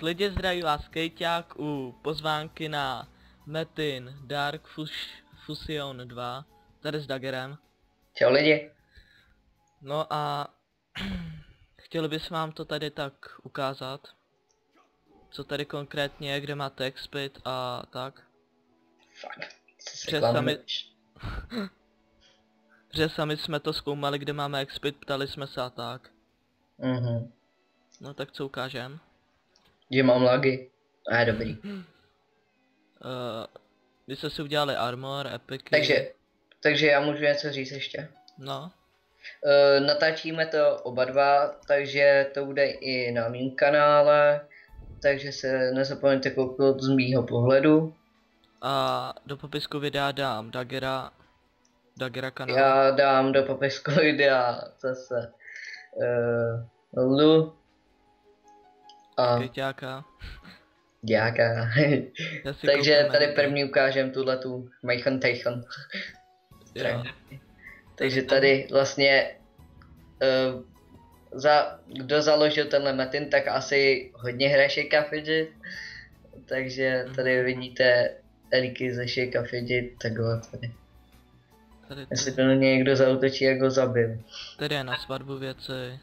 Lidi, zdraví vás Kejťák u pozvánky na Metin Dark Fusion 2, tady s Dagerem. Čau lidi. No a chtěl bys vám to tady tak ukázat, co tady konkrétně je, kde máte expit a tak. Fuck, Že sami jsme to zkoumali, kde máme expit, ptali jsme se a tak. No tak co ukážem? Že mám lagy. A je dobrý. Vy jste si udělali armor, epiky. Takže já můžu něco říct ještě. No. Natáčíme to oba dva, takže to bude i na mém kanále. Takže se nezapomeňte kouknout z mýho pohledu. A do popisku videa dám Dagera kanál. Já dám do popisku videa zase Lu a Kejťáka. Děka. Takže tady první ukážem tuhletu Mejchan Tejchan. Takže tady vlastně kdo založil tenhle Metin, tak asi hodně hraje Shake a Fidget. Takže tady vidíte eliky ze Shake a Fidget, takhle tady. Jestli to někdo zaútočí, jak ho zabil. Tady je na svatbu věci.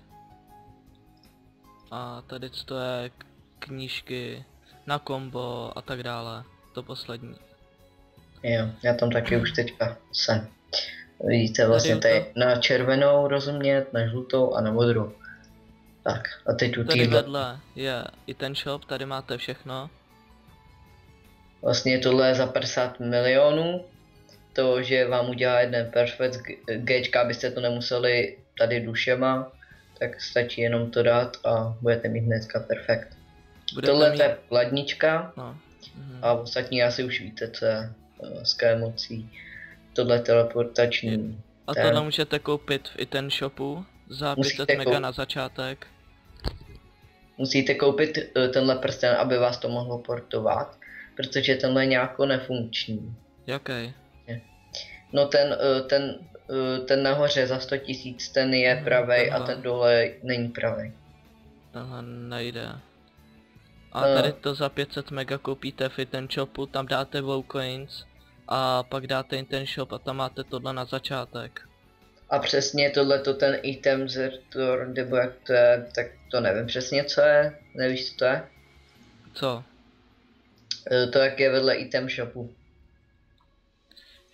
A tady to je knížky na kombo a tak dále. To poslední. Jo, já tam taky už teďka jsem. Vidíte vlastně tady na červenou rozumět, na žlutou a na modrou. Tak a teď u tady vedle je i ten shop, tady máte všechno. Vlastně tohle je za 50 milionů. To, že vám udělá jeden perfect Gčka, abyste to nemuseli tady dušema, tak stačí jenom to dát a budete mít hnedka perfekt. Tohle je ladnička. No. A ostatní asi už víte, co je z emocí. Tohle je teleportační. A tohle můžete koupit v item shopu za 500 mega na začátek. Musíte koupit tenhle prsten, aby vás to mohlo portovat, protože tenhle je nějako nefunkční. Jaký? No ten nahoře za 100 000, ten je pravej a ten dole není pravej. Aha, nejde. A tady to za 500 mega koupíte v item shopu, tam dáte WoW coins a pak dáte item shop a tam máte tohle na začátek. A přesně tohleto ten item zertor, nebo jak to je, tak to nevím přesně co je, nevíš co to je? Co? To jak je vedle item shopu.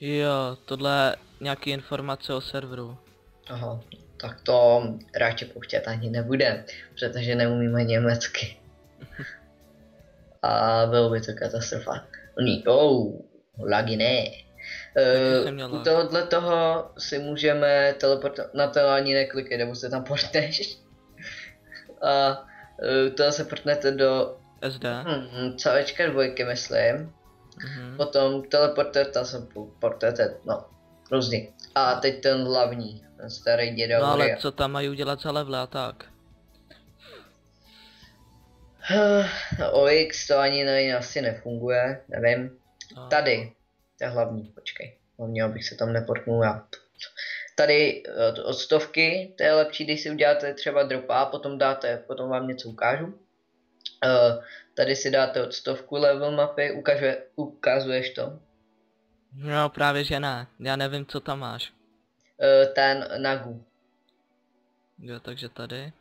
Jo, tohle je nějaký informace o serveru. Aha, tak to radši pouštět ani nebude, protože neumíme německy. A bylo by to katastrofa. Lagy ne. U tohohle toho si můžeme teleportovat, na to ani neklikej, nebo se tam portneš. A to se portnete do SD. CVčka 2, myslím. Potom teleporter, tam se portujete, no, různý. A teď ten hlavní, ten starý děda. No ale co tam mají udělat za level a tak? OX to ani asi nefunguje, nevím. Tady, to je hlavní, počkej, hlavně abych se tam neportnul já. Tady od 100, to je lepší, když si uděláte třeba dropa a potom vám něco ukážu. Tady si dáte od 100 level mapy, ukazuješ to? No právě že ne, já nevím co tam máš. Ten Nagu. Jo, takže tady,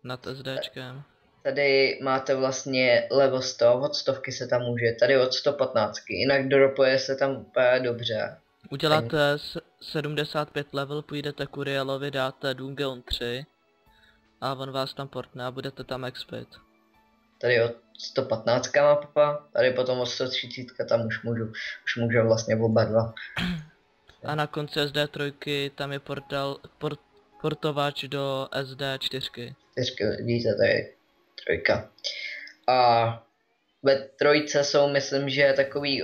nad SDčkem. Tady máte vlastně level 100, od 100 se tam může, tady od 115, jinak dropuje se tam úplně dobře. Uděláte 75 level, půjdete k Urielovi, dáte Dungeon 3 a on vás tam portne a budete tam expit. Tady od 115 mapa, tady potom od 130 tam už můžu vlastně oba dva. A na konci SD3 tam je portovač do SD4. 4, vidíte, tady 3. A ve 3 jsou, myslím, že takový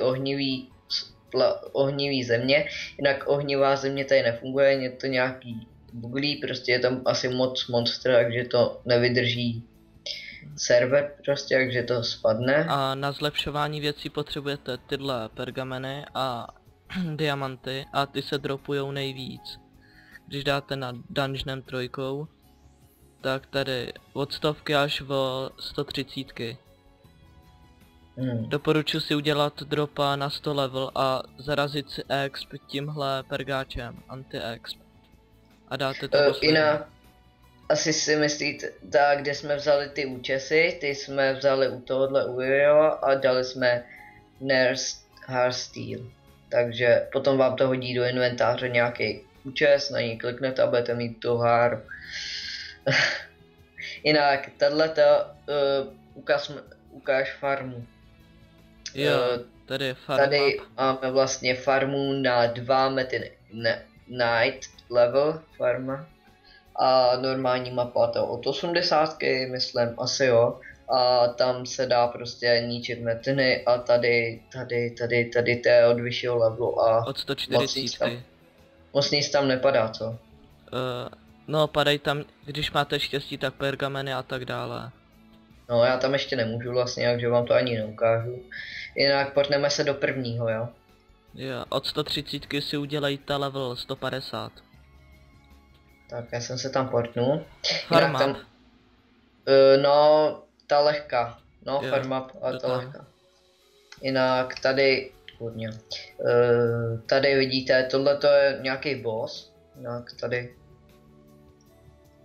ohnivý země, jinak ohnivá země tady nefunguje, je to nějaký buglí, prostě je tam asi moc monster, takže to nevydrží server prostě, takže to spadne. A na zlepšování věcí potřebujete tyhle pergameny a diamanty a ty se dropujou nejvíc. Když dáte na Dungeonem 3, tak tady od 100 až o 130. Doporučuji si udělat dropa na 100 level a zarazit si exp tímhle pergáčem, anti-exp. A dáte to jinak, asi si myslíte, tak kde jsme vzali ty účesy, ty jsme vzali u tohohle Uriela a dali jsme Nurse Heartsteel. Takže potom vám to hodí do inventáře nějaký účes, na ní kliknete a budete mít tu harp. Jinak, tato ukáž farmu. Jo, tady je farma. Tady máme vlastně farmu na 2 metiny. Night level farma. A normální mapa to od 80, myslím, asi jo. A tam se dá prostě ničit metiny a tady to je od vyššího levelu a od 140. Moc nic tam nepadá, co? No padají tam, když máte štěstí, tak pergameny a tak dále. No já tam ještě nemůžu vlastně, takže vám to ani neukážu. Jinak pojďme se do prvního, jo? Jo, od 130 si udělejte level 150. Tak já jsem se tam portnul. Farmap. Tam, no, ta lehká. No, jo, farmap a ta lehká. Jinak tady, hodně. Tady vidíte, tohle to je nějaký boss. Jinak tady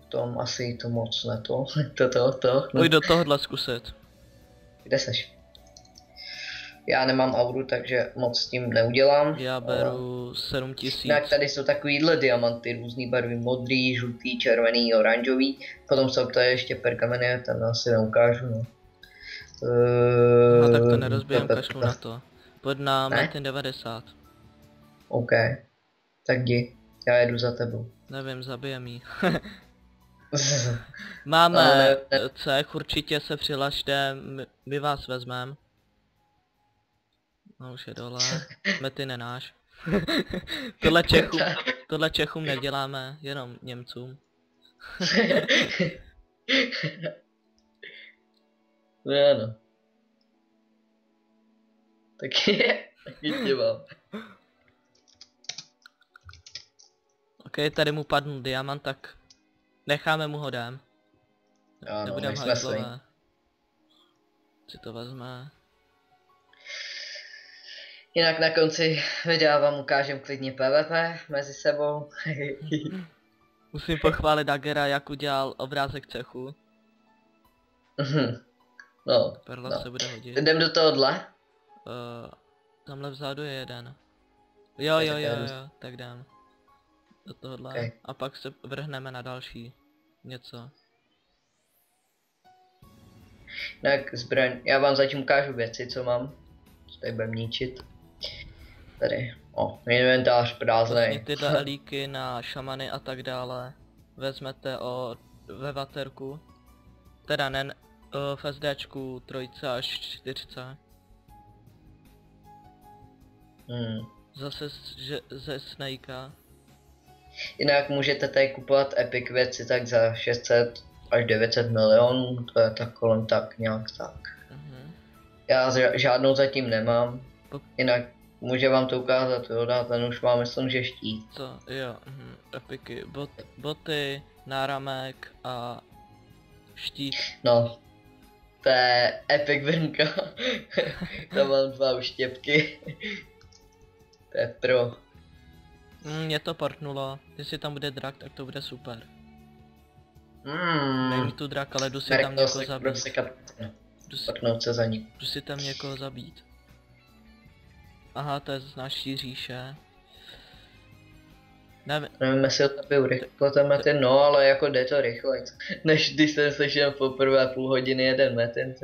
tom asi to moc ne to. to. Pojď do tohohle zkusit. Kde seš? Já nemám auru, takže moc s tím neudělám. Já beru 7000. Jinak tady jsou takovýhle diamanty, různý barvy, modrý, žlutý, červený, oranžový. Potom jsou tady ještě pergameny, ten asi neukážu, no. No tak to nerozbijem, kašlu na to. Pojď na Metin 90. OK. Tak jdi, já jedu za tebou. Nevím, zabijem jí. Máme cech, určitě se přihlašte, my vás vezmeme. No už je dole, Metin je náš. Tohle Čechům neděláme, jenom Němcům. No ano. Taky tě mám. Ok, tady mu padl diamant, tak necháme mu ho dám. Nebudeme hajzlové. Si to vezme. Jinak na konci videa vám ukážem klidně PvP mezi sebou. Musím pochválit Dagera, jak udělal obrázek cechu. No, Perla no. Se bude hodit. Jdem do tohohle? Tamhle vzadu je jeden. Jo, tak dám. Do tohohle. Okay. A pak se vrhneme na další. Něco. Tak zbraň, já vám zatím ukážu věci, co mám. Co tady budem ničit. Tady, inventář prázdnej. Vlastně tyhle elíky na šamany a tak dále vezmete ve vaterku. Teda ne v SDčku 3 až 4. Zase ze Snakea. Jinak můžete tady kupovat epic věci tak za 600 až 900 milionů, to je tak kolem tak nějak tak. Já žádnou zatím nemám, jinak může vám to ukázat, jo, ten už má myslím, že štít. To, jo, epiky, boty, náramek a štít. No, to je epic vrnka, tam mám 2 uštěpky, to je pro. Mě to portnulo, jestli tam bude drak, tak to bude super. Není tu drak, ale jdu si tam někoho zabít. Portnout se za ním. Jdu si tam někoho zabít. Aha, to je z naší říše. Nevím, jestli to by urychlil ten metin, no ale jako jde to rychle, než když jsem slyšel poprvé půl hodiny jeden metin.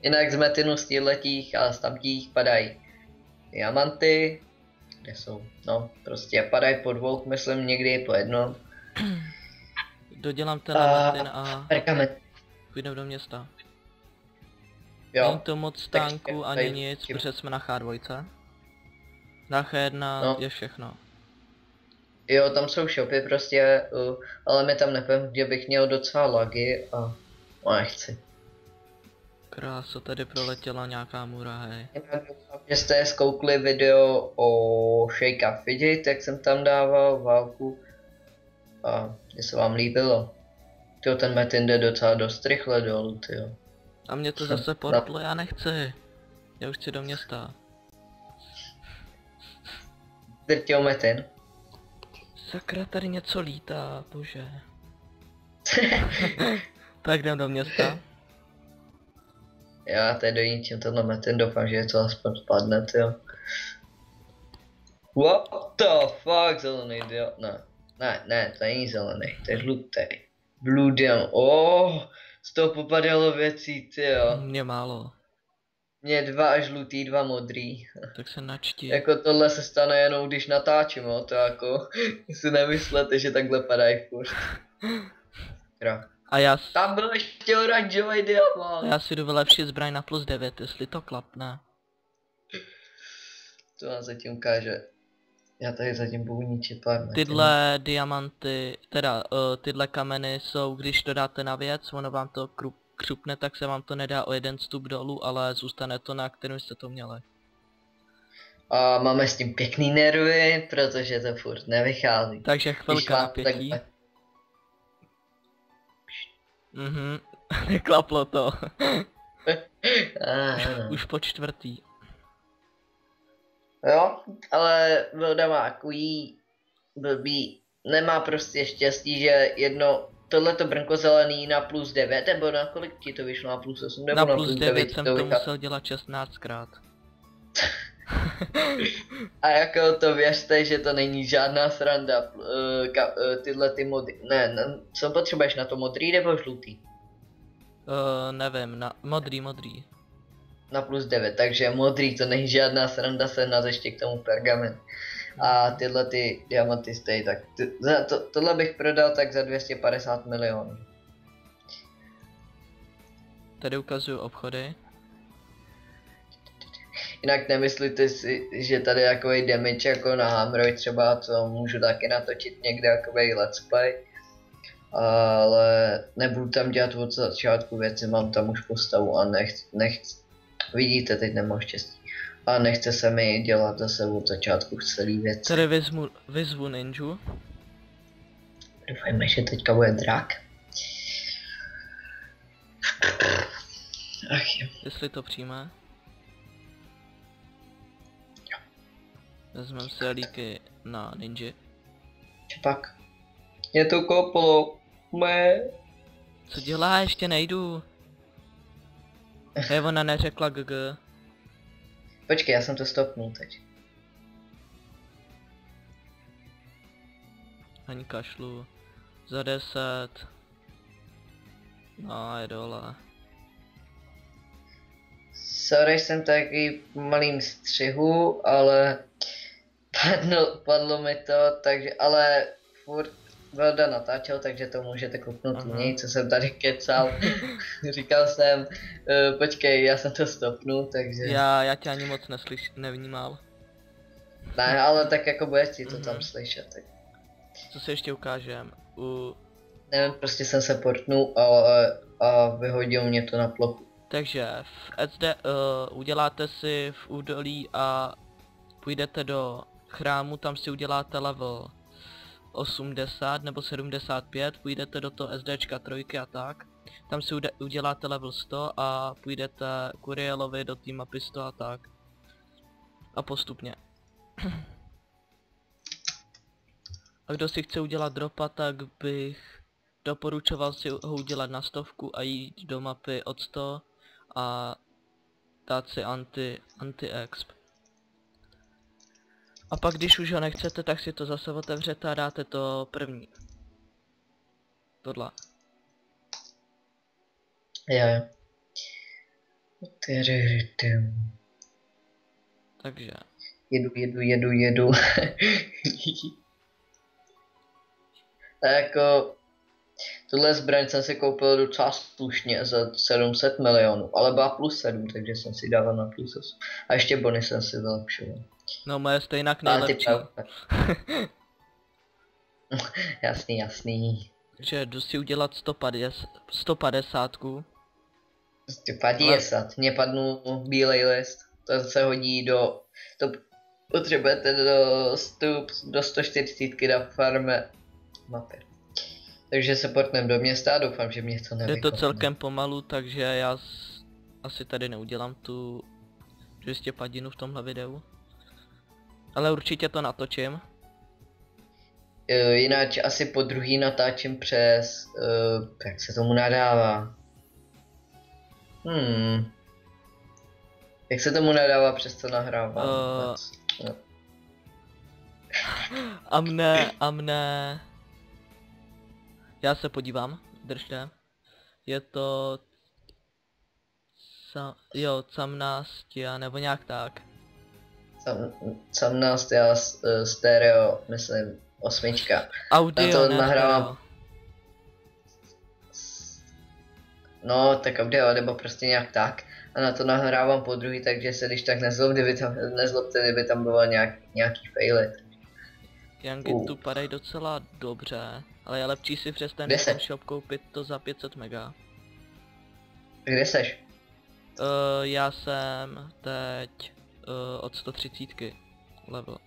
Jinak z metinu z těchhletích a z tamtích padají diamanty. Kde jsou? No, prostě padají po 2, myslím někdy po 1. Dodělám ten metin a půjdeme do města. Jo. Není to moc tanků ani nic, protože jsme na H2. Na H1 je všechno. Jo, tam jsou shopy prostě, ale mi tam nepevím, že bych měl docela lagy a nechci. Krása, tady proletěla nějaká můra, hej. Že jste zkoukli video o Shake a Fidget, jak jsem tam dával válku a že se vám líbilo. Tyjo, ten metin jde docela dost rychle dolů, tyjo. A mě to zase portlo, já nechci. Já už chci do města. Drtil metin. Sakra, tady něco lítá, bože. Tak jdem do města. Já tady dojítím tenhle metin, doufám, že to aspoň spadne, jo. What the fuck, zelený diamant, ne, to není zelený, to je žlutý. Blue diamant, z toho popadalo věcí, jo. Mně málo. Mně 2 žlutý, 2 modrý. Tak se načti. Jako tohle se stane jenom když natáčím, jo, to jako si nemyslete, že takhle padají furt. A já tam byl ještě oranžový diamant. Já si jdu vylepšit zbraň na +9, jestli to klapne. To nám zatím ukáže. Já tady zatím budu ničit pár. Tyhle diamanty, teda tyhle kameny jsou, když to dáte na věc, ono vám to křupne, tak se vám to nedá o 1 stup dolů, ale zůstane to, na kterém jste to měli. A máme s tím pěkný nervy, protože to furt nevychází. Takže chvilka napětí. Neklaplo to. Už po 4. Jo, ale Vilda má takový blbý, nemá prostě štěstí, že tohleto brnko zelený na +9, nebo na kolik ti to vyšlo, na +8, nebo na +9 jsem to musel dělat 16krát. A jako to věřte, že to není žádná sranda, tyhle ty modrý, ne, co potřebuješ na to, modrý nebo žlutý? Nevím, modrý. Na +9, takže modrý to není žádná sranda se na ještě k tomu pergamen. A tyhle ty diamanty stojí tak, tohle bych prodal tak za 250 milionů. Tady ukazuju obchody. Jinak nemyslíte si, že tady je takový damage jako na Hamroid třeba, co můžu taky natočit někde takový let's play. Ale nebudu tam dělat od začátku věci, mám tam už postavu a nechci. Vidíte, teď nemám štěstí. A nechce se mi dělat zase od začátku celý věci. Tady vyzvu ninju. Doufajme, že teďka bude drak. Ach jo. Jestli to přijme. Vezmeme si líky na ninja. Čepak. Je to koplo. Co dělá, ještě nejdu. Ona neřekla GG. Počkej, já jsem to stopnul teď. Ani kašlu. Za 10. No, je dole. Sorry, jsem taky v malým střihu, ale padlo mi to, takže, ale furt Velda natáčel, takže to můžete kouknout u něj, co jsem tady kecal. Říkal jsem, počkej, já jsem to stopnul, takže... Já tě ani moc nevnímal. Ne, ale tak jako budeš si to tam slyšet. Tak. Co si ještě ukážem? Nevím, prostě jsem se portnul a vyhodil mě to na plochu. Takže v SD uděláte si v údolí a půjdete do chrámu, tam si uděláte level 80 nebo 75, půjdete do toho SDčka 3 a tak. Tam si uděláte level 100 a půjdete k Urielovi do té mapy 100 a tak. A postupně. A kdo si chce udělat dropa, tak bych doporučoval si ho udělat na 100 a jít do mapy od 100 a dát si anti-exp. A pak když už ho nechcete, tak si to zase otevřete a dáte to první. Tohle. Jo. Takže. Jedu. A jako... Tuhle zbraň jsem si koupil docela slušně za 700 milionů, ale byla +7, takže jsem si dával na +8. A ještě bony jsem si vylepšil. No moje stejnak nejlepší. Jasný. Takže jdu si udělat 150. 150, mě padnul bílej list. To se hodí do... To potřebujete do 140 na farme mapy. Takže se portnem do města a doufám, že mě to nevychopne. Je to celkem pomalu, takže já asi tady neudělám tu 200 padinu v tomhle videu. Ale určitě to natočím. Jinak asi po druhý natáčím přes, jak se tomu nadává? Jak se tomu nadává, přes co nahrávám? No. A mne... Já se podívám, držte. Je to... Jo, Camnastia, nebo nějak tak. Camnastia stereo, myslím, 8. Audio, na to ne nahrávám. No, tak audio, nebo prostě nějak tak. A na to nahrávám po druhý, takže se když tak nezlobte, kdyby tam bylo nějaký faily. Yangy tu padají docela dobře, ale je lepší si přes ten shop koupit to za 500 mega. Kde seš? Já jsem teď od 130 level.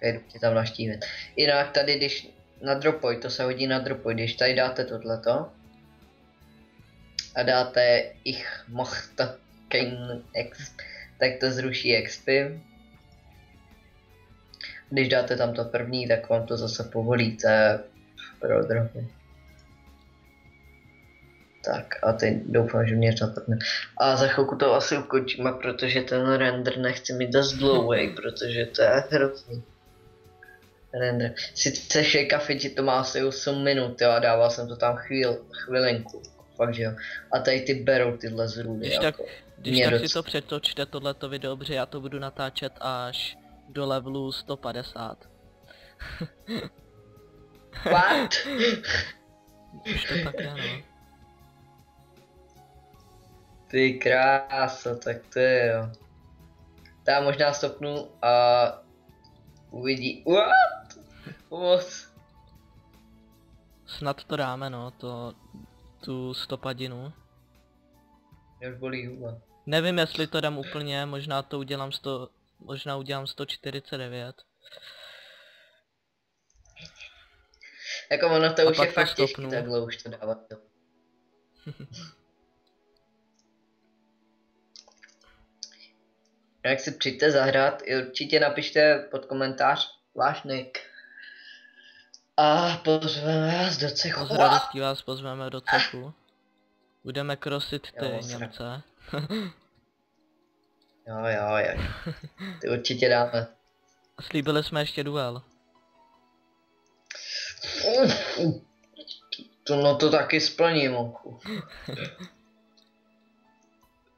Jdu tě tam naštívit. Jinak tady, když na Dropboy, to se hodí na Dropboy, když tady dáte tohleto a dáte ich mochta exp, tak to zruší expy. Když dáte tam to první, tak vám to zase povolíte pro Dropboy. Tak a teď doufám, že mě napadne. A za chvilku to asi ukončíme, protože ten render nechci mít dost dlouhý, protože to je hrozný. Render. Sice Shake Fidget to má asi 8 minut, jo, a dával jsem to tam chvilinku. Fakt, že jo. A tady ty berou tyhle zrůdy. Když tak si to přetočte tohleto video, protože já to budu natáčet až do levelu 150. What? Už to tak je, no. Ty krása, tak to je jo. Já možná stopnu a uvidí. What? Pomoc. Snad to dáme, no, tu 100 padinu. Mě už bolí huba. Nevím, jestli to dám úplně, možná to udělám možná udělám 149. Jako ono to už je fakt těžký, takhle už to dávat. Jak si přijďte zahrát, určitě napište pod komentář váš nick. A pozveme vás do cechu. S radostí vás pozveme do cechu. Budeme crossit ty Němce. jo. Ty určitě dáme. Slíbili jsme ještě duel. To taky splním, oku.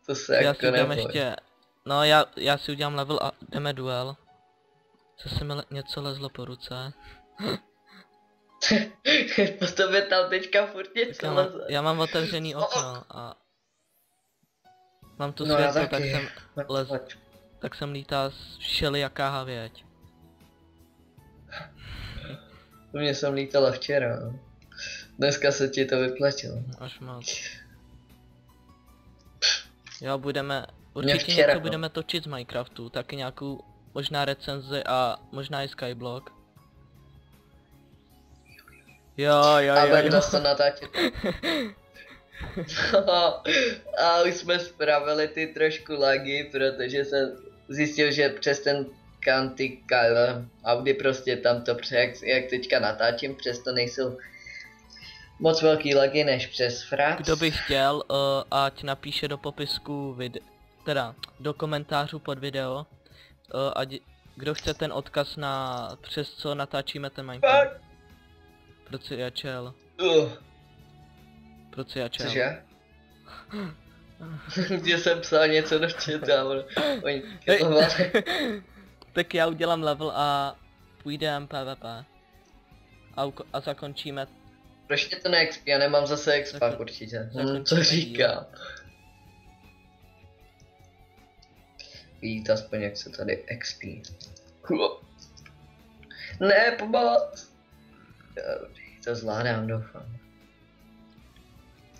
To se jako neboj. Ještě... No já si udělám level a jdeme duel. Zase mi něco lezlo po ruce. Po tobě tam teďka furt něco leze. Já mám otevřený okno a... Mám tu světlo, tak jsem lítá všelijaká havěť. U mě jsem lítala včera, no. Dneska se ti to vyplatilo. Až moc. Jo, určitě něco budeme točit z Minecraftu, taky nějakou možná recenzi a možná i Skyblock. Jo. A budeme to natáčet. A už jsme spravili ty trošku lagy, protože jsem zjistil, že přes ten Audi prostě tam to jak teďka natáčím, přesto nejsou moc velký lagy než přes Frax. Kdo by chtěl, ať napíše do popisku teda do komentářů pod video, kdo chce ten odkaz přes co natáčíme ten Minecraft. Proč já čel? Proč já čel? Cože? Kde jsem psal něco do chatu, Tak já udělám level a půjdeme PvP. A zakončíme. Proč tě to neexpí? Já nemám zase expak určitě. Co říkám? Vidíte aspoň jak se tady expí. Ne, pomoc! To zvládám, doufám.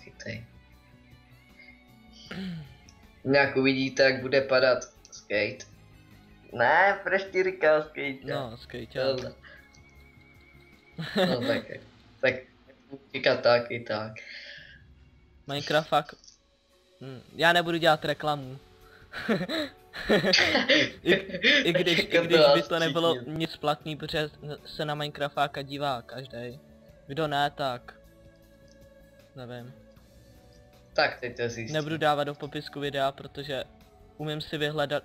Chytej. Nějak uvidíte, jak bude padat skate. Ne, proč ti říkal skate? No, skate. No tak říkat tak i tak. Minecraft fakt Já nebudu dělat reklamu. I když by to nebylo nic platný, protože se na Minecraftáka dívá každý. Kdo ne, tak... Nevím. Tak teď to zjistím. Nebudu dávat do popisku videa, protože umím si vyhledat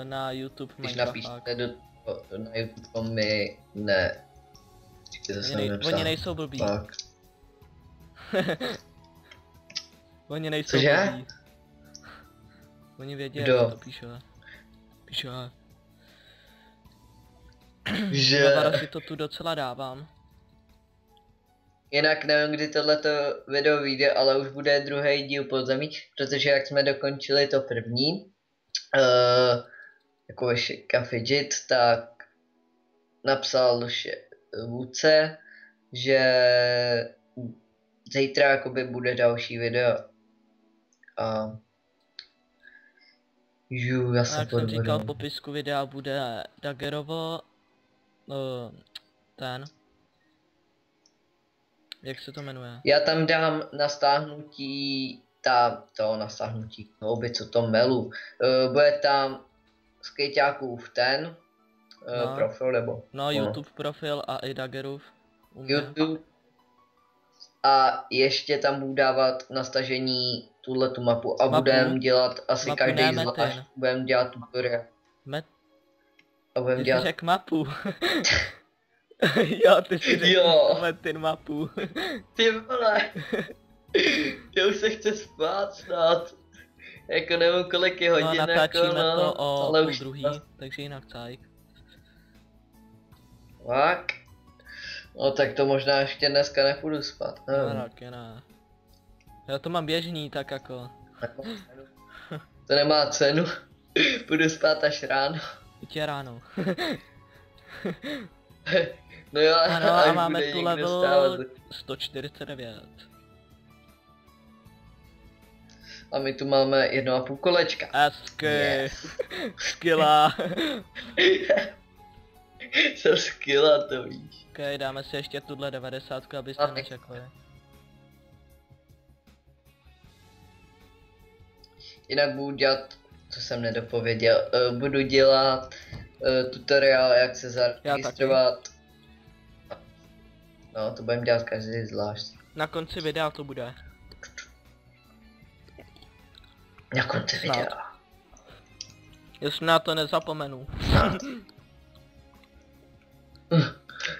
na YouTube Když Minecrafták. napíšete na YouTube, my ne. Oni nejsou blbí. Oni nejsou blbí. Oni vědí, jak to píše. Že... Na si to tu docela dávám. Jinak nevím, kdy tohleto video vyjde, ale už bude druhý díl Podzemí, protože jak jsme dokončili to první, jako Šika Fidget, tak napsal vůdce, že zítra jakoby bude další video. A já jsem jak jsem říkal, v popisku videa bude Dagerovo, jak se to jmenuje? Já tam dám na stáhnutí, na stáhnutí hlouby, co to melu. Bude tam skejťákův profil, nebo? No, YouTube profil a i Dagerův. YouTube. A ještě tam budu dávat na stažení tuhletu mapu a budeme dělat asi každý zvlášť. Budeme dělat tutoriál. A budeme dělat... řekl mapu. Jo, ty si řekl Metin mapu. Ty vole. Já už se chci spát snad. Jako nevím kolik je hodin, no, natáčíme to o ale půl druhý, takže jinak cajk. Tak. No tak to možná ještě dneska nepůjdu spát. No taky ne. Já to mám běžný, tak jako. To nemá cenu. Půjdu spát až ráno. Tě ráno. No jo, ano, a máme tu level 149. A my tu máme 1,5 kolečka. Hezky. Skilla. Jsem skilla, to víš. Ok, dáme si ještě tuhle 90, abyste nečekali. Jinak budu dělat, co jsem nedopověděl, budu dělat tutoriál, jak se zaregistrovat. No, to budeme dělat každý zvlášť. Na konci videa to bude. Na konci videa. Jestli na to nezapomenu.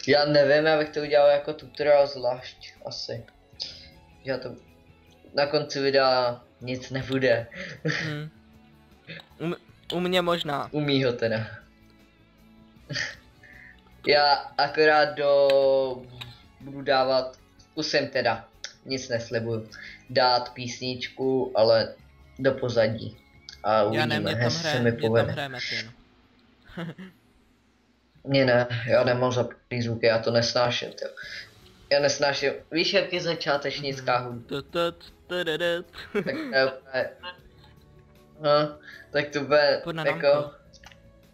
Já nevím, já bych to udělal jako tutoriál zvlášť, asi. Já to... Na konci videa nic nebude. U mě možná. U mýho teda. Já akorát budu dávat, zkusím teda, nic neslibuju, dát písničku, ale do pozadí. A uvidíme, jestli se mi povede. Ne, já nemám zapnutý zvuky, já to nesnáším, tyjo. Já nesnáším, víš jak je začátečnická hudba? Tak to bude, jako,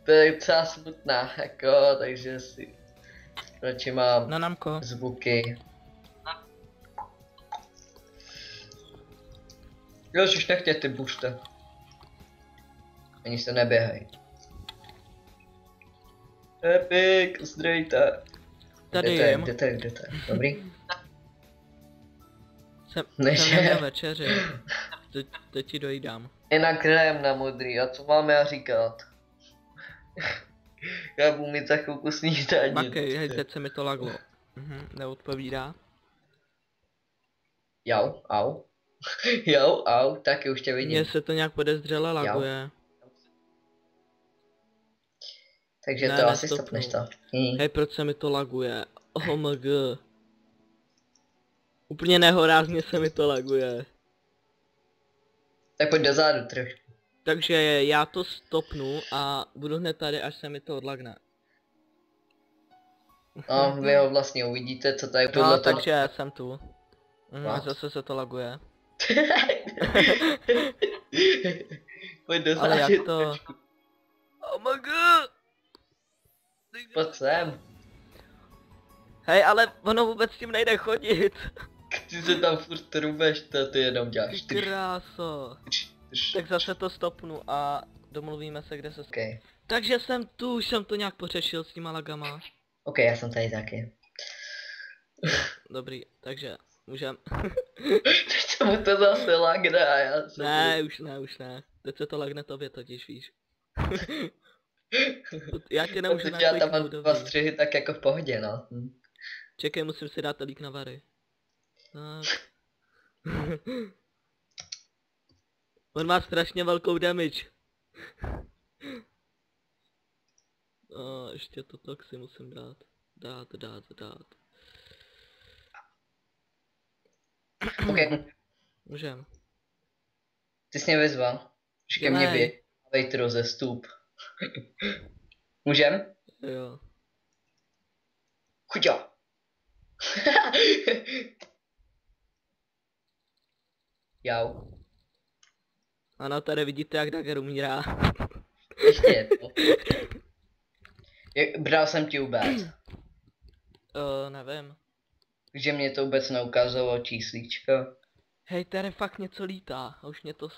to je docela smutná, jako, takže si radši mám zvuky. Ježiš, nechtě ty bušte. Ani se neběhají. Epic, zdrojte. Tady jim. Kde to je? Dobrý? Jsem neměl večeři. Teď ti dojídám. Jinak hrajem na modrý, a co máme já říkat? Já budu mít za chvilku snídani. Makej, hej, teď se mi to laglo. Neodpovídá. Au, taky už tě vidím. Mně se to nějak podezřele laguje. Takže ne, to asi stopneš to. Hej, proč se mi to laguje? OMG. Úplně nehorázně se mi to laguje. Tak pojď dozadu trošku. Takže já to stopnu a budu hned tady, až se mi to odlagne. No, vy ho vlastně uvidíte, co tady no, takže jsem tu. A zase se to laguje. Pojď dozadu. Ale jak to... OMG! Pojď sem. Hej, ale ono vůbec s tím nejde chodit. Ty se tam furt rubeš, to ty jenom děláš. Ty kráso. Tak zase to stopnu a domluvíme se, kde se... Okay. Takže jsem tu, už jsem to nějak pořešil s těma lagama. Ok, já jsem tady taky. Dobrý, takže můžem. Teď se mu to zase lagne a já jsem... Ne, už ne. Teď se to lagne tobě totiž, víš. Já tě nemůžu já tam mám dobrý. 2 střihy tak jako v pohodě, no. Čekej, musím si dát lík na vary. Tak. On má strašně velkou damage. Ještě to tak si musím dát. Dát. Ok. Můžem. Ty jsi mě vyzval. Už ke mně běž. Vejtro ze stup. Můžem? Jo. Chuťo. Jau. Ano, tady vidíte, jak Dagger umírá. Ještě je to. Bral jsem ti vůbec. Nevím. Takže mě to vůbec neukázalo číslíčko. Hej, tady fakt něco lítá. A už mě to...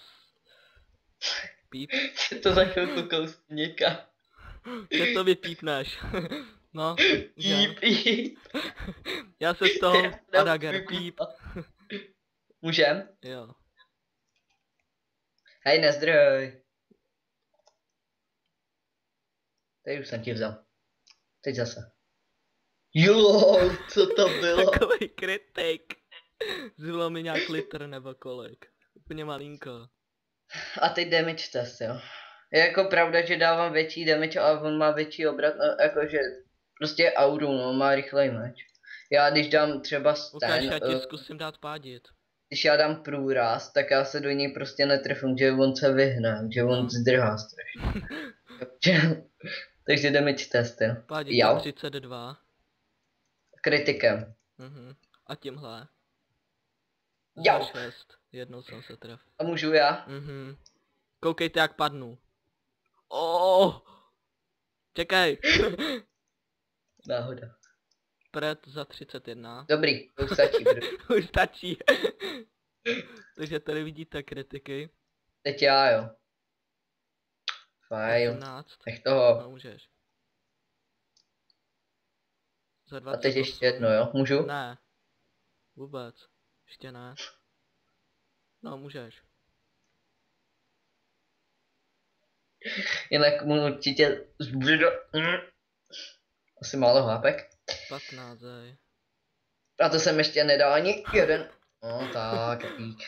Píp. Se to za chvilku kousne někam. Že to vypípneš. No. Píp. Já se z toho... A Dagger, píp. Můžem? Jo. Hej, nezdroj. Teď už jsem ti vzal. Teď zase. Jo, co to bylo? Takový kritik. Zbylo mi nějak litr nebo kolik. Úplně malinko. A teď damage test, jo. Je jako pravda, že dávám větší damage, ale on má větší obrat, no, jakože prostě auru, no, má rychlej meč. Já když dám třeba Ukáž, já ti zkusím dát pádit. Když já dám průraz, tak já se do něj prostě netrefím, že on se vyhne, že on zdrhá strašně. Takže damage test, jo. Pádit 32. Kritikem. A tímhle. Jo. 6. Jednou jsem se tref. A můžu já? Koukejte, jak padnu. Čekaj. Náhoda. Pred za 31. Dobrý, to už stačí. Už stačí. Takže tady vidíte kritiky. Teď já, jo. Fajn. 18. Nech toho. No, můžeš. Za 28. A teď ještě jedno, jo? Můžu? Ne. Vůbec. Ještě ne. No, můžeš. Jinak mu určitě zbudu... Asi málo hlápek. 15. A to jsem ještě nedal ani jeden. No tak.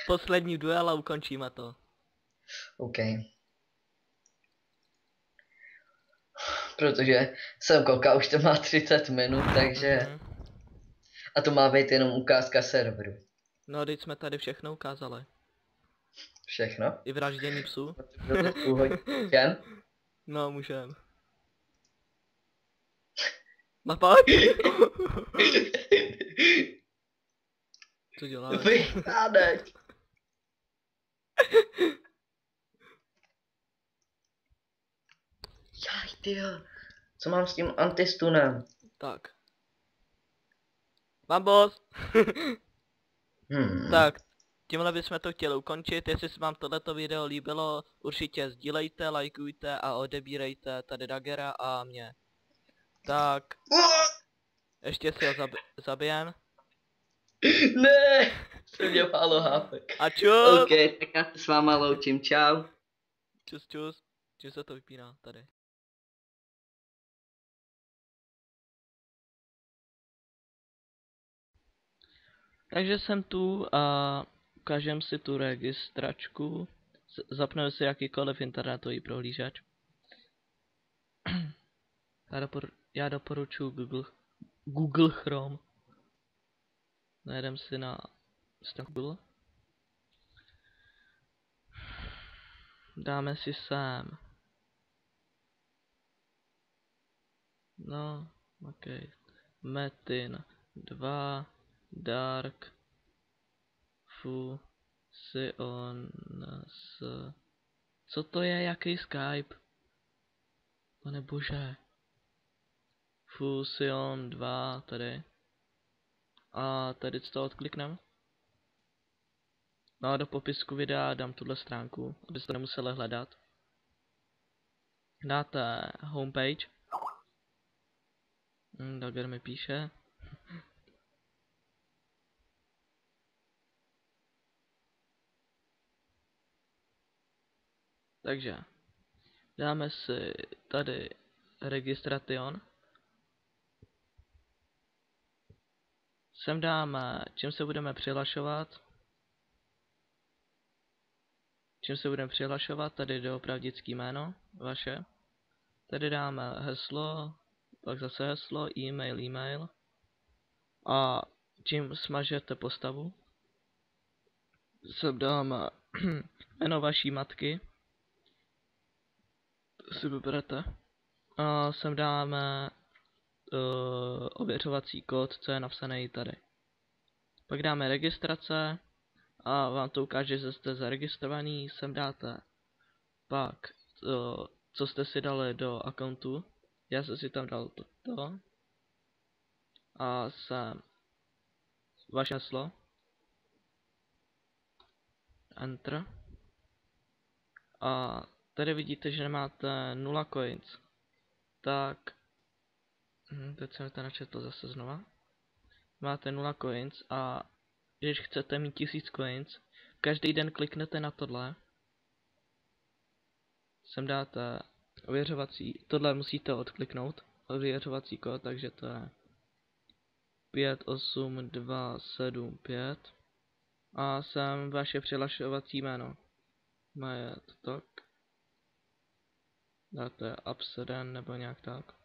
Poslední duel a ukončíme to. OK. Protože jsem koukal, už to má 30 minut, takže... A to má být jenom ukázka serveru. No, teď jsme tady všechno ukázali. Všechno? I vraždění psů. Můžem? No, můžem. No pojď! Co děláš? Vychádej! Jaj, tyjo. Co mám s tím antistunem? Tak. Mám boss! Tak, tímhle bychom to chtěli ukončit. Jestli se vám tohleto video líbilo, určitě sdílejte, lajkujte a odebírejte tady Daggera a mě. Tak. Ještě si ho zabijem. Ne, jsem měl málo hápek. A čus! OK, tak já se s váma loučím, čau. Čus, čus. Čus se to vypíná tady. Takže jsem tu a ukážem si tu registračku. Zapneme si jakýkoliv internetový prohlížeč. Já doporučuji Google Chrome. Najedem si na Google. Dáme si sem. No, ok. Metin 2 Dark Fusion s... Co to je? Jaký Skype? Pane bože. Fusion 2 tady. A tady to odklikneme. No a do popisku videa dám tuhle stránku, abyste to nemuseli hledat. Dáte homepage. Dagger mi píše. Takže dáme si tady registration. Sem dáme, čím se budeme přihlašovat. Tady jde o pravdický jméno vaše. Tady dáme heslo, pak zase heslo, e-mail. A čím smažete postavu, sem dáme jméno vaší matky. To si vyberete. A sem dáme ověřovací kód, co je napsaný tady. Pak dáme registrace a vám to ukáže, že jste zaregistrovaný. Sem dáte pak co jste si dali do accountu. Já jsem si tam dal toto. A sem vaše heslo. Enter. A tady vidíte, že nemáte 0 coins. Tak teď jsem to načetl zase znova. Máte 0 coins a když chcete mít 1000 coins, každý den kliknete na tohle. Sem dáte ověřovací, tohle musíte odkliknout, ověřovací kód, takže to je 58275 a sem vaše přihlašovací jméno. Majetok. Dáte Abseden nebo nějak tak.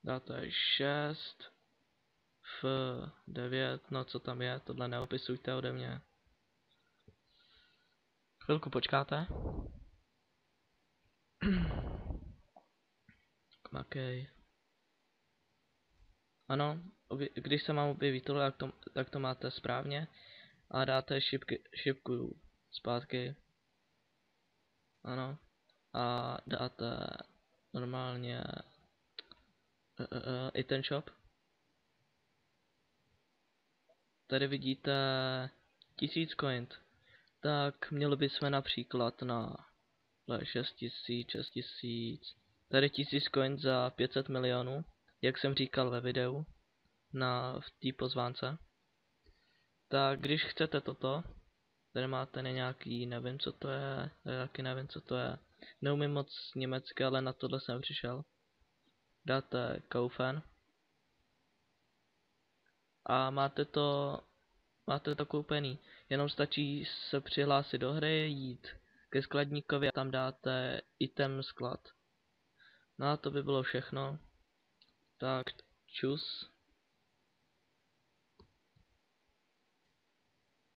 Dáte 6 F9, no co tam je, tohle neopisujte ode mě. Chvilku počkáte. Makej. Ano, když se vám objeví tohle, tak to máte správně. A dáte šipku zpátky. Ano. A dáte normálně i ten shop. Tady vidíte 1000 coin. Tak měli bychom například na 6000, tady 1000 coin za 500 milionů, jak jsem říkal ve videu, v té pozvánce. Tak když chcete toto, tady máte nějaký, nevím co to je, taky nevím co to je, neumím moc německy, ale na tohle jsem přišel. Dáte kaufen a máte to koupený, jenom stačí se přihlásit do hry, jít ke skladníkovi a tam dáte item sklad. No a to by bylo všechno. Tak čus.